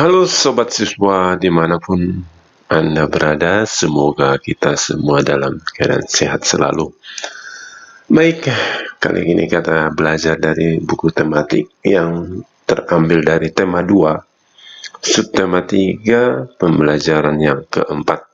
Halo Sobat Siswa dimanapun Anda berada, semoga kita semua dalam keadaan sehat selalu. Baik, kali ini kita belajar dari buku tematik yang terambil dari tema 2, subtema 3, pembelajaran yang keempat.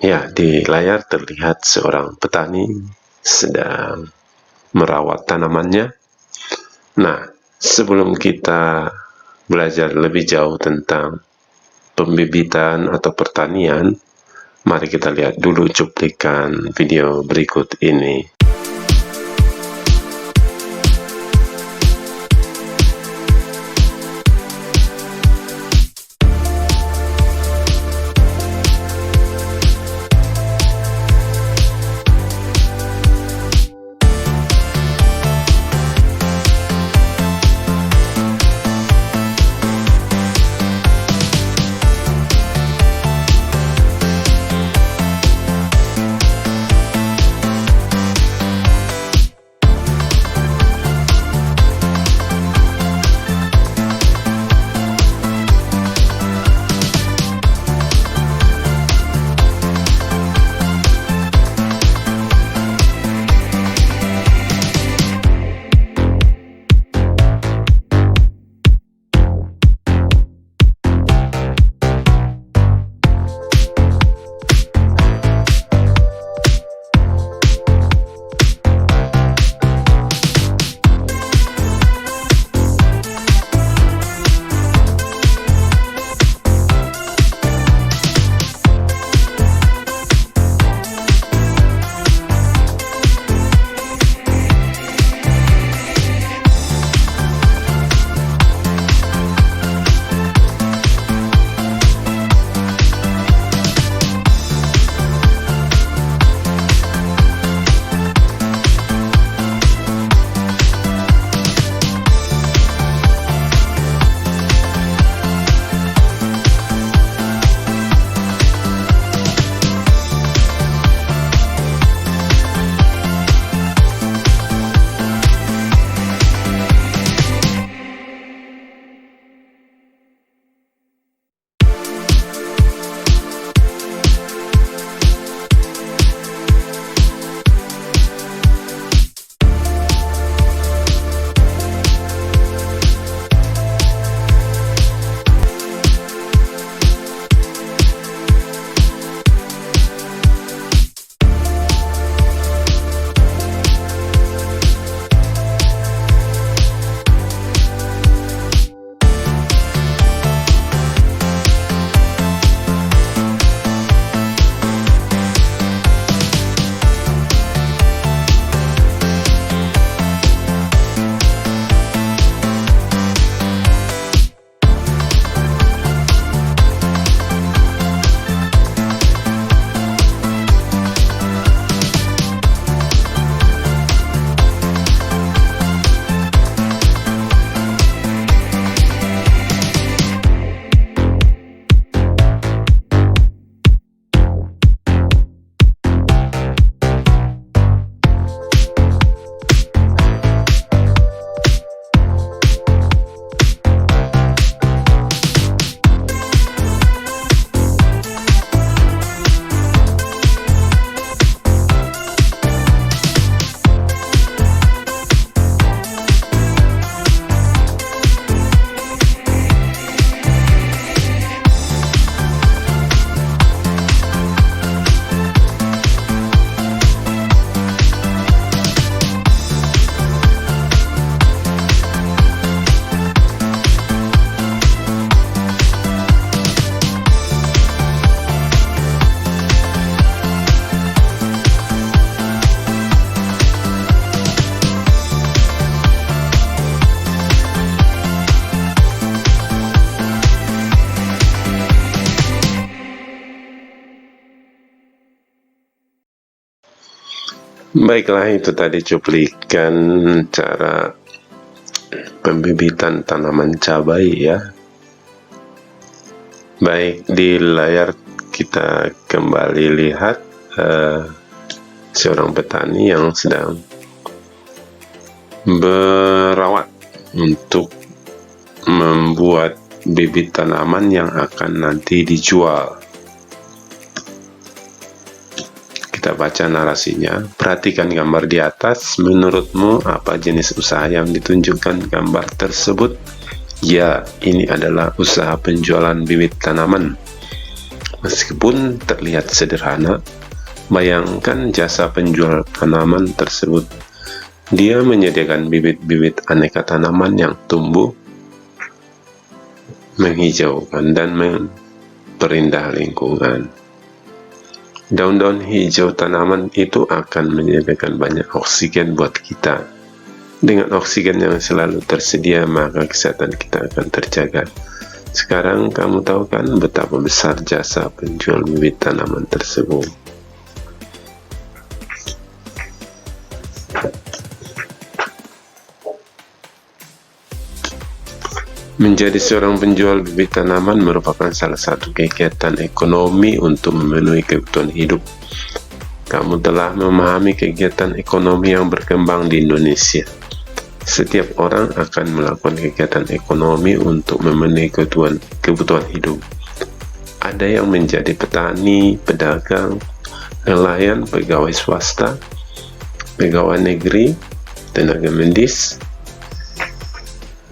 Ya, di layar terlihat seorang petani sedang merawat tanamannya. Nah, sebelum kita belajar lebih jauh tentang pembibitan atau pertanian, mari kita lihat dulu cuplikan video berikut ini. Baiklah, itu tadi cuplikan cara pembibitan tanaman cabai ya. Baik, di layar kita kembali lihat seorang petani yang sedang berawat untuk membuat bibit tanaman yang akan nanti dijual. Kita baca narasinya. Perhatikan gambar di atas. Menurutmu apa jenis usaha yang ditunjukkan gambar tersebut? Ya, ini adalah usaha penjualan bibit tanaman. Meskipun terlihat sederhana, bayangkan jasa penjual tanaman tersebut. Dia menyediakan bibit-bibit aneka tanaman yang tumbuh, menghijaukan dan memperindah lingkungan. Daun-daun hijau tanaman itu akan menyediakan banyak oksigen buat kita. Dengan oksigen yang selalu tersedia, maka kesehatan kita akan terjaga. Sekarang kamu tahu kan betapa besar jasa penjual bibit tanaman tersebut. Menjadi seorang penjual bibit tanaman merupakan salah satu kegiatan ekonomi untuk memenuhi kebutuhan hidup. Kamu telah memahami kegiatan ekonomi yang berkembang di Indonesia. Setiap orang akan melakukan kegiatan ekonomi untuk memenuhi kebutuhan hidup. Ada yang menjadi petani, pedagang, nelayan, pegawai swasta, pegawai negeri, tenaga medis,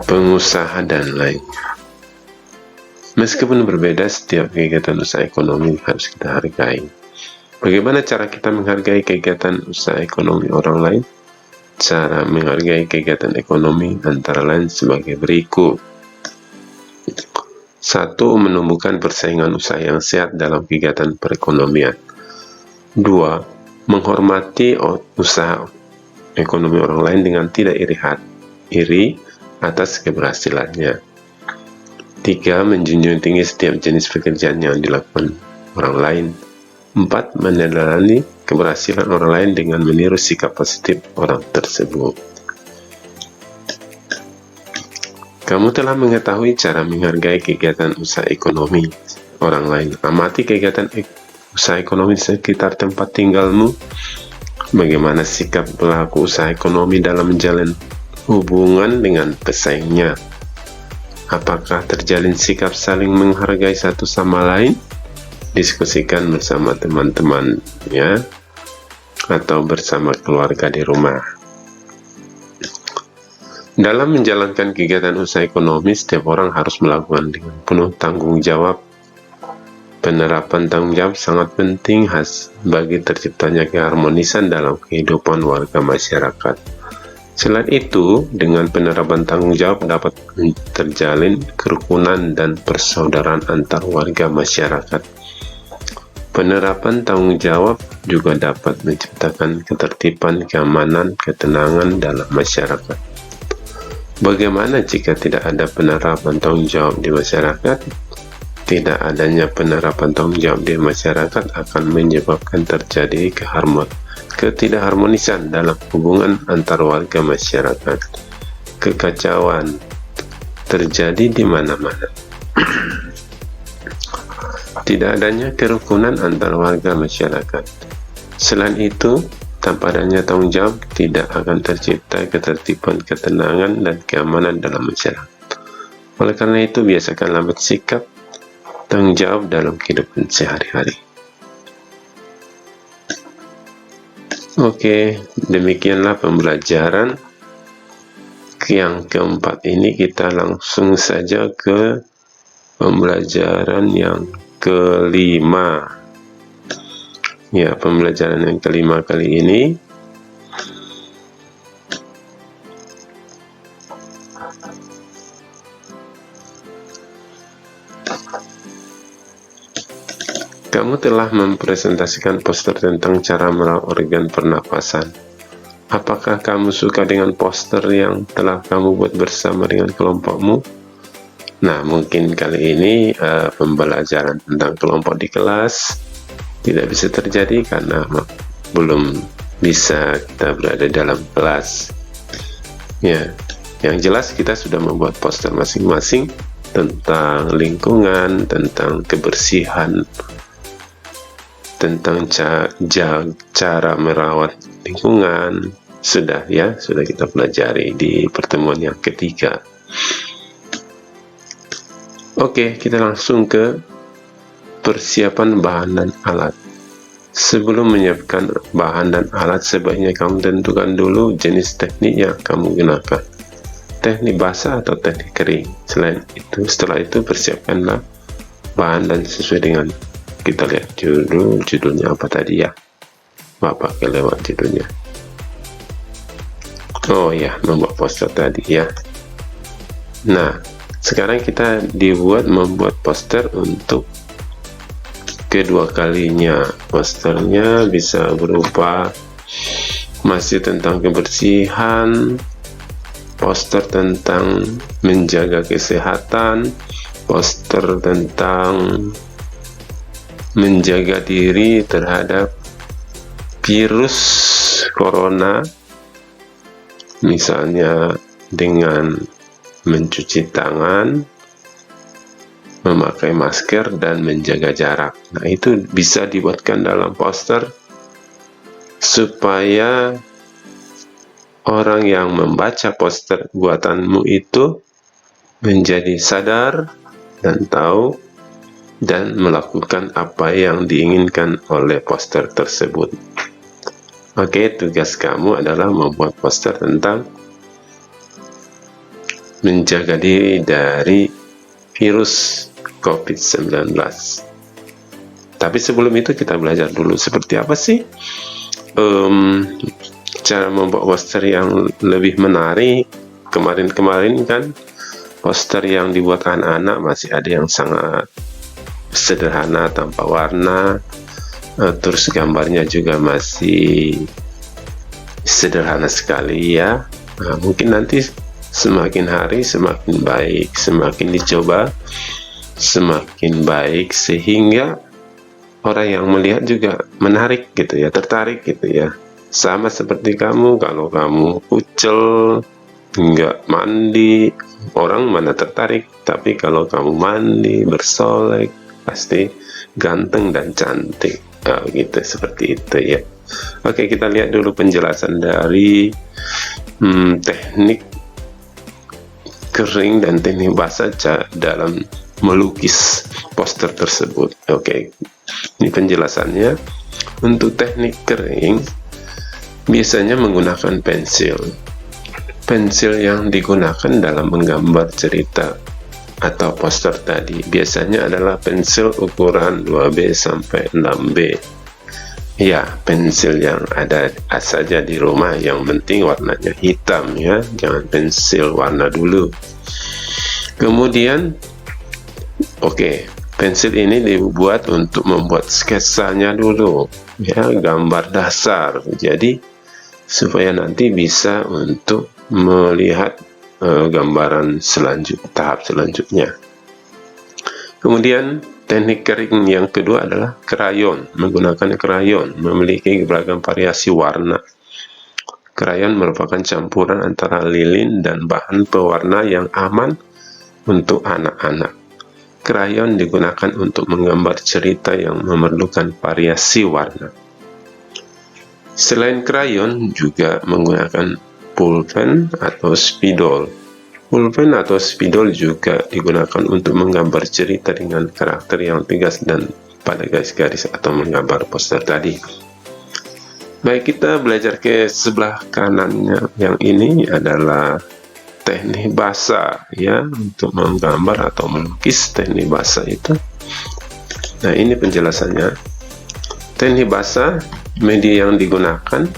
pengusaha dan lainnya. Meskipun berbeda, setiap kegiatan usaha ekonomi harus kita hargai. Bagaimana cara kita menghargai kegiatan usaha ekonomi orang lain? Cara menghargai kegiatan ekonomi antara lain sebagai berikut. 1. Menumbuhkan persaingan usaha yang sehat dalam kegiatan perekonomian. 2. Menghormati usaha ekonomi orang lain dengan tidak iri atas keberhasilannya. 3. Menjunjung tinggi setiap jenis pekerjaan yang dilakukan orang lain. 4. Meneladani keberhasilan orang lain dengan meniru sikap positif orang tersebut. Kamu telah mengetahui cara menghargai kegiatan usaha ekonomi orang lain. Amati kegiatan usaha ekonomi di sekitar tempat tinggalmu. Bagaimana sikap pelaku usaha ekonomi dalam menjalin hubungan dengan pesaingnya? Apakah terjalin sikap saling menghargai satu sama lain? Diskusikan bersama teman-temannya atau bersama keluarga di rumah. Dalam menjalankan kegiatan usaha ekonomi, setiap orang harus melakukan dengan penuh tanggung jawab. Penerapan tanggung jawab sangat penting bagi terciptanya keharmonisan dalam kehidupan warga masyarakat. Selain itu, dengan penerapan tanggung jawab dapat terjalin kerukunan dan persaudaraan antar warga masyarakat. Penerapan tanggung jawab juga dapat menciptakan ketertiban, keamanan, ketenangan dalam masyarakat. Bagaimana jika tidak ada penerapan tanggung jawab di masyarakat? Tidak adanya penerapan tanggung jawab di masyarakat akan menyebabkan terjadi ketidakharmonisan dalam hubungan antar warga masyarakat. Kekacauan terjadi di mana-mana. Tidak adanya kerukunan antar warga masyarakat. Selain itu, tanpa adanya tanggung jawab, tidak akan tercipta ketertiban, ketenangan, dan keamanan dalam masyarakat. Oleh karena itu, biasakanlah bersikap tanggung jawab dalam kehidupan sehari-hari. Oke, demikianlah pembelajaran yang keempat ini. Kita langsung saja ke pembelajaran yang kelima. Ya, pembelajaran yang kelima kali ini kamu telah mempresentasikan poster tentang cara merawat organ pernapasan. Apakah kamu suka dengan poster yang telah kamu buat bersama dengan kelompokmu? Nah, mungkin kali ini pembelajaran tentang kelompok di kelas tidak bisa terjadi karena belum bisa kita berada dalam kelas. Ya, yang jelas kita sudah membuat poster masing-masing tentang lingkungan, tentang kebersihan, tentang cara merawat lingkungan. Sudah kita pelajari di pertemuan yang ketiga. Oke, kita langsung ke persiapan bahan dan alat. Sebelum menyiapkan bahan dan alat, sebaiknya kamu tentukan dulu jenis teknik yang kamu gunakan, teknik basah atau teknik kering. Setelah itu persiapkanlah bahan dan sesuai dengan, kita lihat judulnya apa tadi ya, Bapak kelewat judulnya. Oh ya, membuat poster tadi ya. Nah, sekarang kita membuat poster untuk kedua kalinya. Posternya bisa berupa masih tentang kebersihan, poster tentang menjaga kesehatan, poster tentang menjaga diri terhadap virus corona, misalnya dengan mencuci tangan, memakai masker, dan menjaga jarak. Nah, itu bisa dibuatkan dalam poster supaya orang yang membaca poster buatanmu itu menjadi sadar dan tahu dan melakukan apa yang diinginkan oleh poster tersebut. Oke, tugas kamu adalah membuat poster tentang menjaga diri dari virus COVID-19. Tapi sebelum itu kita belajar dulu seperti apa sih cara membuat poster yang lebih menarik. Kemarin kan poster yang dibuat anak-anak masih ada yang sangat sederhana tanpa warna, terus gambarnya juga masih sederhana sekali ya. Nah, mungkin nanti semakin hari semakin baik, semakin dicoba semakin baik, sehingga orang yang melihat juga menarik gitu ya, tertarik gitu ya. Sama seperti kamu, kalau kamu kucel, nggak mandi, orang mana tertarik. Tapi kalau kamu mandi, bersolek, pasti ganteng dan cantik. Gitu, seperti itu ya. Oke, kita lihat dulu penjelasan dari teknik kering dan teknik basah dalam melukis poster tersebut. Oke, ini penjelasannya. Untuk teknik kering biasanya menggunakan pensil. Pensil yang digunakan dalam menggambar cerita atau poster tadi biasanya adalah pensil ukuran 2B sampai 6B. Ya, pensil yang ada saja di rumah, yang penting warnanya hitam ya, jangan pensil warna dulu. Kemudian pensil ini dibuat untuk membuat sketsanya dulu ya, gambar dasar, jadi supaya nanti bisa untuk melihat gambaran tahap selanjutnya. Kemudian teknik kering yang kedua adalah krayon. Menggunakan krayon memiliki beragam variasi warna. Krayon merupakan campuran antara lilin dan bahan pewarna yang aman untuk anak-anak. Krayon digunakan untuk menggambar cerita yang memerlukan variasi warna. Selain krayon, juga menggunakan pulpen atau spidol. Pulpen atau spidol juga digunakan untuk menggambar cerita dengan karakter yang tegas dan pada garis-garis atau menggambar poster tadi. Baik, kita belajar ke sebelah kanannya. Yang ini adalah teknik basah ya, untuk menggambar atau melukis. Teknik basah itu, nah ini penjelasannya. Teknik basah, media yang digunakan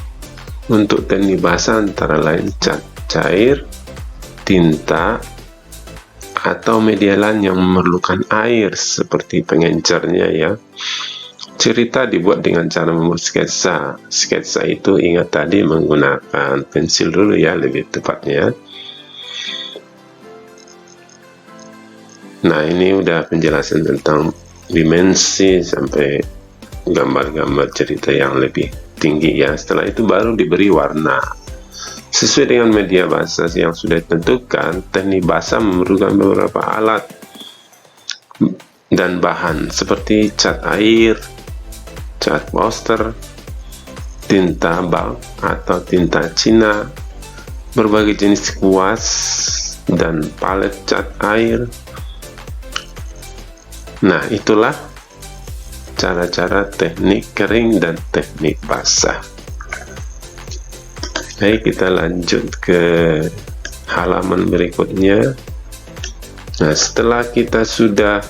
untuk teknik basah antara lain cat cair, tinta, atau media lain yang memerlukan air seperti pengencernya ya. Cerita dibuat dengan cara membuat sketsa. Sketsa itu ingat tadi menggunakan pensil dulu ya, lebih tepatnya. Nah, ini udah penjelasan tentang dimensi sampai gambar-gambar cerita yang lebih tinggi ya. Setelah itu baru diberi warna. Sesuai dengan media basah yang sudah ditentukan, teknik basah memerlukan beberapa alat dan bahan seperti cat air, cat poster, tinta bak atau tinta Cina, berbagai jenis kuas dan palet cat air, Nah, itulah cara-cara teknik kering dan teknik basah. Baik, kita lanjut ke halaman berikutnya. Nah, setelah kita sudah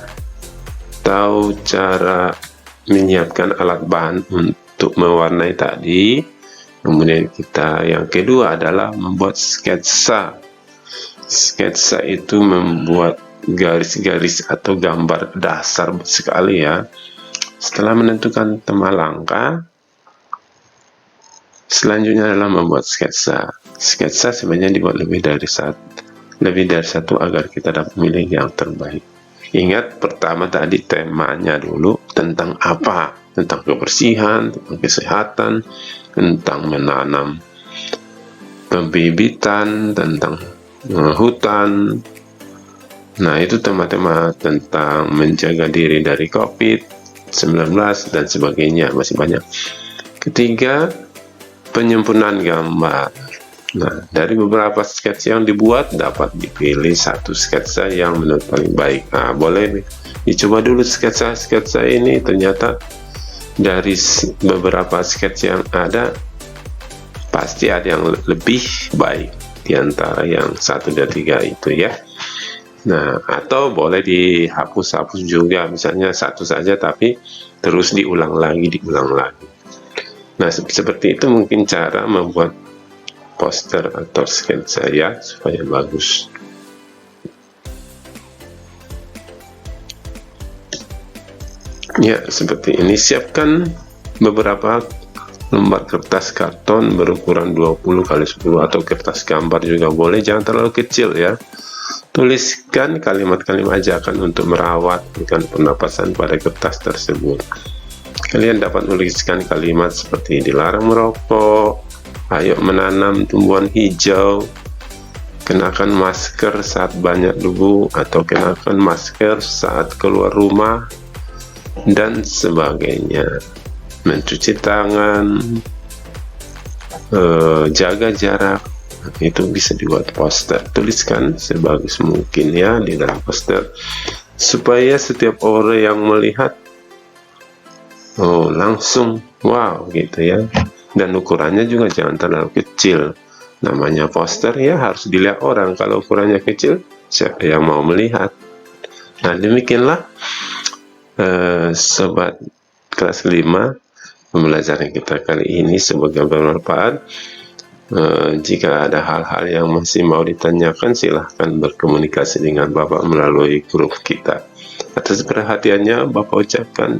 tahu cara menyiapkan alat bahan untuk mewarnai tadi, kemudian kita yang kedua adalah membuat sketsa. Sketsa itu membuat garis-garis atau gambar dasar sekali ya. Setelah menentukan tema langkah, selanjutnya adalah membuat sketsa. Sketsa sebenarnya dibuat lebih dari satu agar kita dapat memilih yang terbaik. Ingat, pertama tadi temanya dulu tentang apa? Tentang kebersihan, tentang kesehatan, tentang menanam pembibitan, tentang hutan. Nah, itu tema-tema tentang menjaga diri dari COVID-19 dan sebagainya, masih banyak. Ketiga, penyempurnaan gambar. Nah, dari beberapa sketsa yang dibuat, dapat dipilih satu sketsa yang menurut paling baik. Nah, boleh dicoba dulu sketsa-sketsa ini. Ternyata dari beberapa sketsa yang ada, pasti ada yang lebih baik di antara yang 1, 2, 3 itu ya. Nah, atau boleh dihapus-hapus juga, misalnya satu saja tapi terus diulang lagi. Nah, seperti itu mungkin cara membuat poster atau sketsa ya, supaya bagus. Ya, seperti ini. Siapkan beberapa lembar kertas karton berukuran 20 x 10 atau kertas gambar juga boleh, jangan terlalu kecil ya. Tuliskan kalimat-kalimat ajakan untuk merawat bukan pernapasan pada kertas tersebut. Kalian dapat menuliskan kalimat seperti dilarang merokok, ayo menanam tumbuhan hijau, kenakan masker saat banyak debu, atau kenakan masker saat keluar rumah, dan sebagainya. Mencuci tangan, jaga jarak, itu bisa dibuat poster. Tuliskan sebagus mungkin ya di dalam poster, supaya setiap orang yang melihat langsung wow gitu ya. Dan ukurannya juga jangan terlalu kecil, namanya poster ya, harus dilihat orang. Kalau ukurannya kecil, siapa yang mau melihat? Nah, demikianlah sobat kelas 5 pembelajaran kita kali ini, semoga bermanfaat. Jika ada hal-hal yang masih mau ditanyakan, silahkan berkomunikasi dengan Bapak melalui grup kita. Atas perhatiannya Bapak ucapkan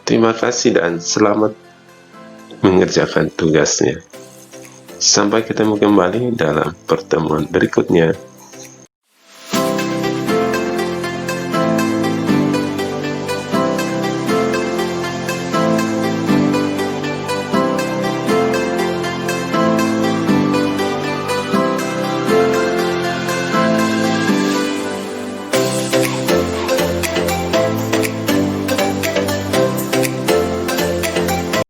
terima kasih dan selamat mengerjakan tugasnya. Sampai ketemu kembali dalam pertemuan berikutnya.